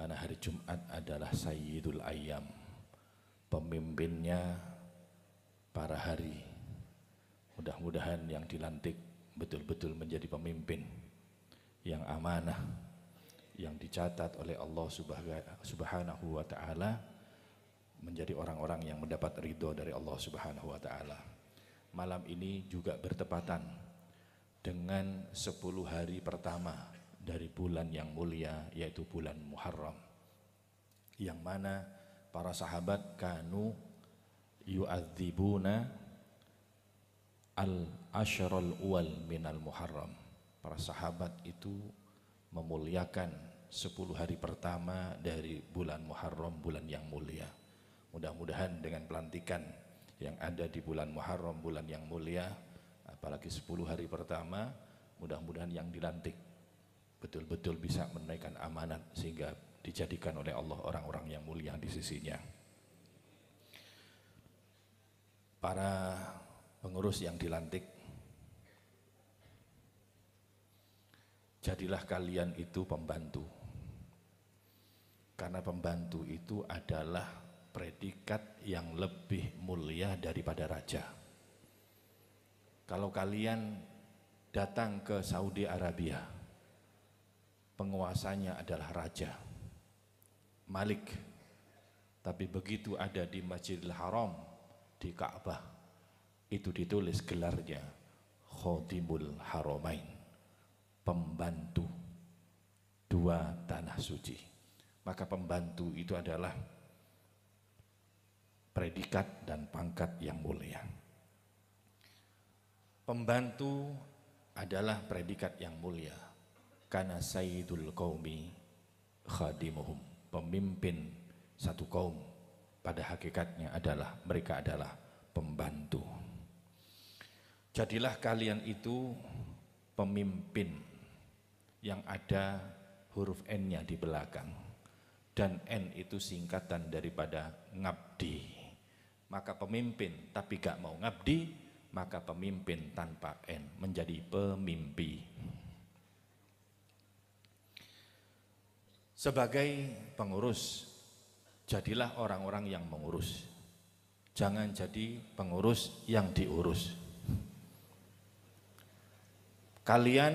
mana hari Jumat adalah Sayyidul Ayyam, pemimpinnya para hari. Mudah-mudahan yang dilantik betul-betul menjadi pemimpin yang amanah, yang dicatat oleh Allah Subhanahu wa Ta'ala, menjadi orang-orang yang mendapat ridho dari Allah Subhanahu wa Ta'ala. Malam ini juga bertepatan dengan 10 hari pertama dari bulan yang mulia, yaitu bulan Muharram, yang mana para sahabat kanu yu'adzibuna al-asyrul uwal minal Muharram. Para sahabat itu memuliakan 10 hari pertama dari bulan Muharram, bulan yang mulia. Mudah-mudahan dengan pelantikan yang ada di bulan Muharram, bulan yang mulia, apalagi 10 hari pertama, mudah-mudahan yang dilantik betul-betul bisa menunaikan amanat sehingga dijadikan oleh Allah orang-orang yang mulia di sisinya. Para pengurus yang dilantik, jadilah kalian itu pembantu, karena pembantu itu adalah predikat yang lebih mulia daripada raja. Kalau kalian datang ke Saudi Arabia, penguasanya adalah raja, Malik. Tapi begitu ada di Masjidil Haram, di Ka'bah, itu ditulis gelarnya Khodimul Haramain, pembantu dua tanah suci. Maka pembantu itu adalah predikat dan pangkat yang mulia. Pembantu adalah predikat yang mulia, karena sayyidul qaumi khadimuhum, pemimpin satu kaum pada hakikatnya adalah mereka adalah pembantu. Jadilah kalian itu pemimpin yang ada huruf N-nya di belakang, dan N itu singkatan daripada ngabdi. Maka pemimpin tapi gak mau ngabdi, maka pemimpin tanpa N menjadi pemimpi. Sebagai pengurus, jadilah orang-orang yang mengurus. Jangan jadi pengurus yang diurus. Kalian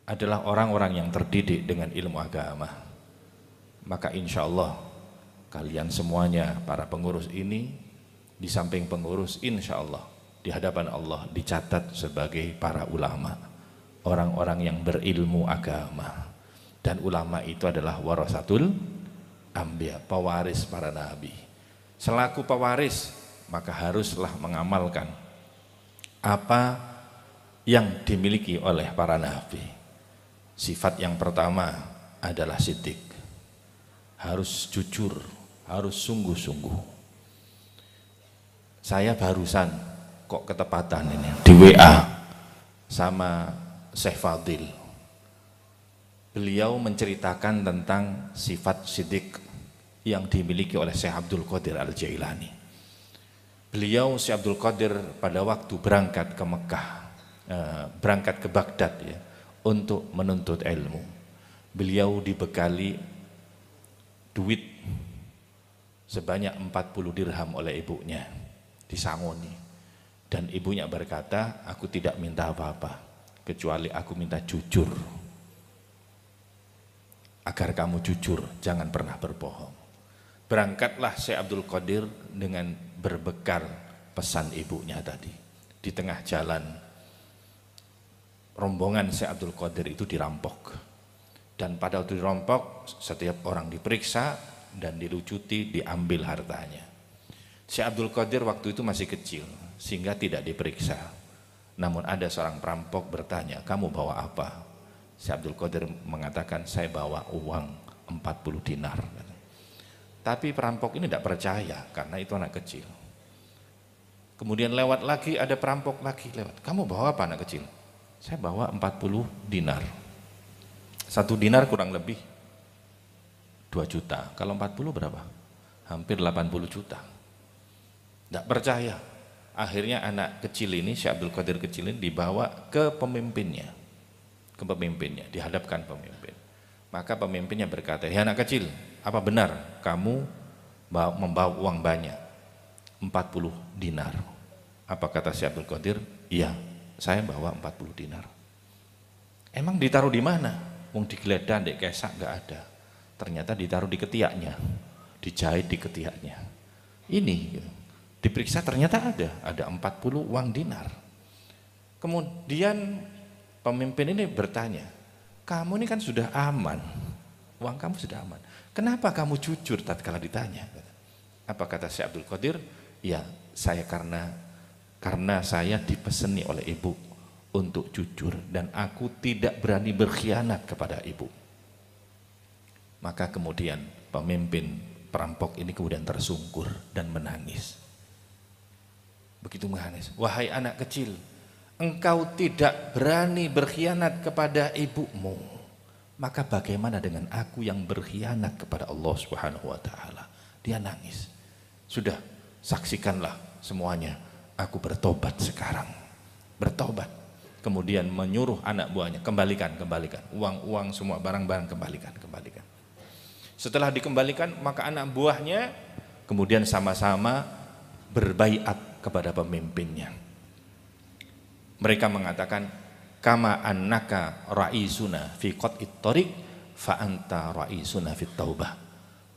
adalah orang-orang yang terdidik dengan ilmu agama. Maka insya Allah kalian semuanya, para pengurus ini, di samping pengurus, insya Allah di hadapan Allah dicatat sebagai para ulama, orang-orang yang berilmu agama. Dan ulama itu adalah warasatul anbiya, pewaris para nabi. Selaku pewaris, maka haruslah mengamalkan apa yang dimiliki oleh para nabi. Sifat yang pertama adalah siddiq, harus jujur, harus sungguh-sungguh. Saya barusan kok ketepatan ini di WA sama Syekh Fadil. Beliau menceritakan tentang sifat siddiq yang dimiliki oleh Syekh Abdul Qadir Al-Jailani. Beliau, Syekh Abdul Qadir, pada waktu berangkat ke Mekah, berangkat ke Baghdad ya, untuk menuntut ilmu, beliau dibekali duit sebanyak 40 dirham oleh ibunya, disangoni. Dan ibunya berkata, aku tidak minta apa-apa kecuali aku minta jujur, agar kamu jujur, jangan pernah berbohong. Berangkatlah Syekh Abdul Qadir dengan berbekal pesan ibunya tadi. Di tengah jalan, rombongan Syekh Abdul Qadir itu dirampok. Dan pada waktu dirampok, setiap orang diperiksa dan dilucuti, diambil hartanya. Syekh Abdul Qadir waktu itu masih kecil, sehingga tidak diperiksa. Namun ada seorang perampok bertanya, kamu bawa apa? Syekh Abdul Qadir mengatakan, saya bawa uang 40 dinar. Tapi perampok ini tidak percaya, karena itu anak kecil. Kemudian lewat lagi, ada perampok lagi lewat, kamu bawa apa anak kecil? Saya bawa 40 dinar. 1 dinar kurang lebih 2 juta. Kalau 40 berapa? Hampir 80 juta. Tidak percaya. Akhirnya anak kecil ini, Syekh Abdul Qadir kecil ini, dibawa ke pemimpinnya. Ke pemimpinnya, dihadapkan pemimpin. Maka pemimpinnya berkata, "Hei anak kecil, apa benar kamu membawa uang banyak? 40 dinar." Apa kata Syekh Abdul Qadir? "Iya, saya bawa 40 dinar." "Emang ditaruh di mana?" "Wong digeledah ndek kesak enggak ada." Ternyata ditaruh di ketiaknya, dijahit di ketiaknya. Ini gitu. Diperiksa ternyata ada 40 uang dinar. Kemudian pemimpin ini bertanya, "Kamu ini kan sudah aman, uang kamu sudah aman. Kenapa kamu jujur tatkala ditanya?" Apa kata Syekh Abdul Qadir? "Ya, saya karena saya dipeseni oleh ibu untuk jujur dan aku tidak berani berkhianat kepada ibu." Maka kemudian pemimpin perampok ini kemudian tersungkur dan menangis. Begitu menangis, "Wahai anak kecil, engkau tidak berani berkhianat kepada ibumu, maka bagaimana dengan aku yang berkhianat kepada Allah Subhanahu wa taala?" Dia nangis. "Sudah, saksikanlah semuanya, aku bertobat sekarang." Bertobat. Kemudian menyuruh anak buahnya, kembalikan uang semua, barang-barang kembalikan. Setelah dikembalikan, maka anak buahnya kemudian sama-sama berbaiat kepada pemimpinnya. Mereka mengatakan, "Kama annaka ra'isuna fi qat'it thariq fa anta ra'isuna fit taubah."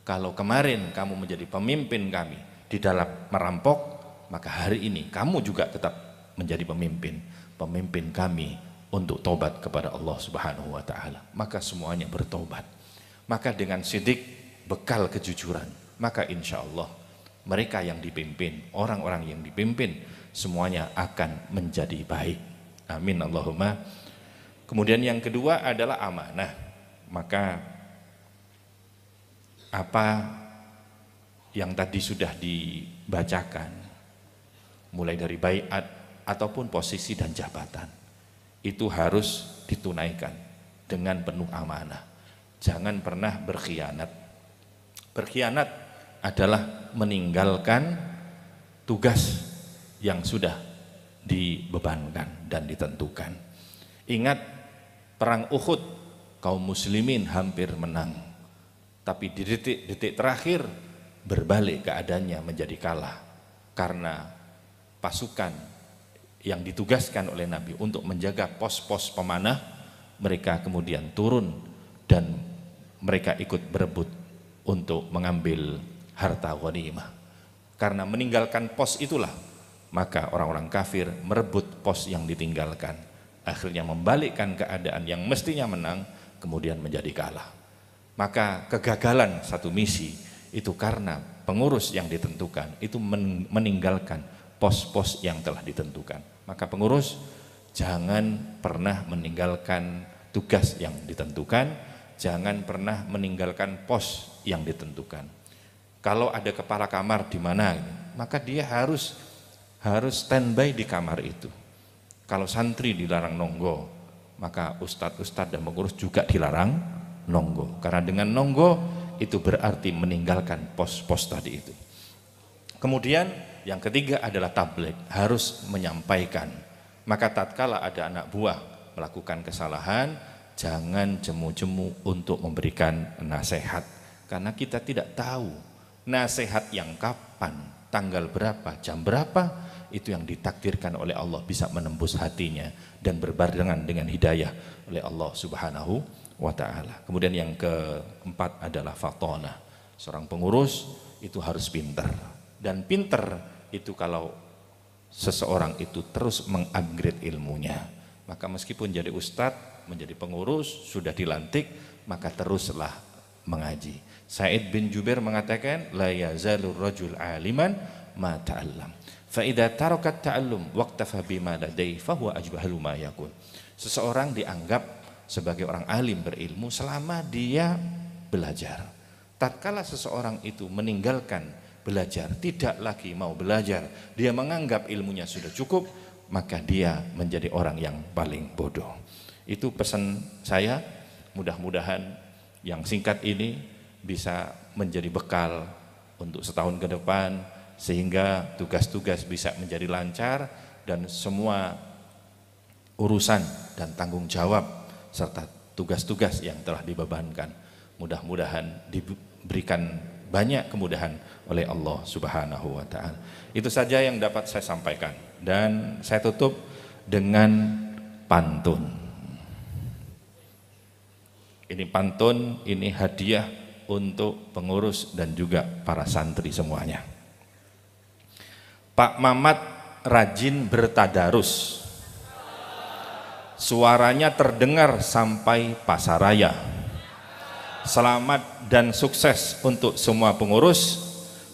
Kalau kemarin kamu menjadi pemimpin kami di dalam merampok, maka hari ini kamu juga tetap menjadi pemimpin kami untuk tobat kepada Allah Subhanahu wa taala. Maka semuanya bertobat. Maka dengan sidik, bekal kejujuran, maka insya Allah mereka yang dipimpin, orang-orang yang dipimpin, semuanya akan menjadi baik. Amin Allahumma. Kemudian yang kedua adalah amanah. Maka apa yang tadi sudah dibacakan, mulai dari baiat ataupun posisi dan jabatan, itu harus ditunaikan dengan penuh amanah. Jangan pernah berkhianat. Berkhianat adalah meninggalkan tugas yang sudah dibebankan dan ditentukan. Ingat perang Uhud, kaum muslimin hampir menang, tapi di detik-detik terakhir berbalik keadaannya menjadi kalah karena pasukan yang ditugaskan oleh Nabi untuk menjaga pos-pos pemanah, mereka kemudian turun dan mereka ikut berebut untuk mengambil harta ghanimah. Karena meninggalkan pos itulah, maka orang-orang kafir merebut pos yang ditinggalkan, akhirnya membalikkan keadaan yang mestinya menang kemudian menjadi kalah. Maka kegagalan satu misi itu karena pengurus yang ditentukan itu meninggalkan pos-pos yang telah ditentukan. Maka pengurus jangan pernah meninggalkan tugas yang ditentukan, jangan pernah meninggalkan pos yang ditentukan. Kalau ada kepala kamar di mana, maka dia harus standby di kamar itu. Kalau santri dilarang nonggo, maka ustadz dan pengurus juga dilarang nonggo. Karena dengan nonggo itu berarti meninggalkan pos-pos tadi itu. Kemudian yang ketiga adalah tabligh, harus menyampaikan. Maka tatkala ada anak buah melakukan kesalahan, jangan jemu-jemu untuk memberikan nasihat, karena kita tidak tahu nasihat yang kapan, tanggal berapa, jam berapa, itu yang ditakdirkan oleh Allah bisa menembus hatinya dan berbarengan dengan hidayah oleh Allah Subhanahu wa ta'ala. Kemudian yang keempat adalah fatona. Seorang pengurus itu harus pintar, dan pintar itu kalau seseorang itu terus mengupgrade ilmunya, maka meskipun jadi ustadz, menjadi pengurus, sudah dilantik, maka teruslah mengaji. Sa'id bin Jubair mengatakan, la yazalur rajul aliman ma ta'allam, fa idza tarakat ta'allum waqtafa bima ladai fa huwa ajbahalu ma yakun. Seseorang dianggap sebagai orang alim berilmu selama dia belajar. Tatkala seseorang itu meninggalkan belajar, tidak lagi mau belajar, dia menganggap ilmunya sudah cukup, maka dia menjadi orang yang paling bodoh. Itu pesan saya, mudah-mudahan yang singkat ini bisa menjadi bekal untuk setahun ke depan, sehingga tugas-tugas bisa menjadi lancar dan semua urusan dan tanggung jawab serta tugas-tugas yang telah dibebankan. Mudah-mudahan diberikan banyak kemudahan oleh Allah Subhanahu wa taala. Itu saja yang dapat saya sampaikan, dan saya tutup dengan pantun. Ini pantun, ini hadiah untuk pengurus dan juga para santri semuanya. Pak Mamat rajin bertadarus, suaranya terdengar sampai pasaraya. Selamat dan sukses untuk semua pengurus,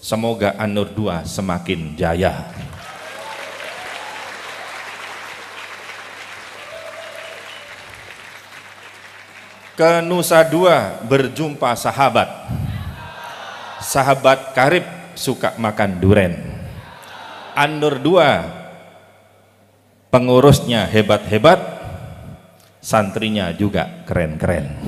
semoga An-Nur 2 semakin jaya. Ke Nusa Dua berjumpa sahabat, sahabat karib suka makan duren. An-Nur 2 pengurusnya hebat-hebat, santrinya juga keren-keren.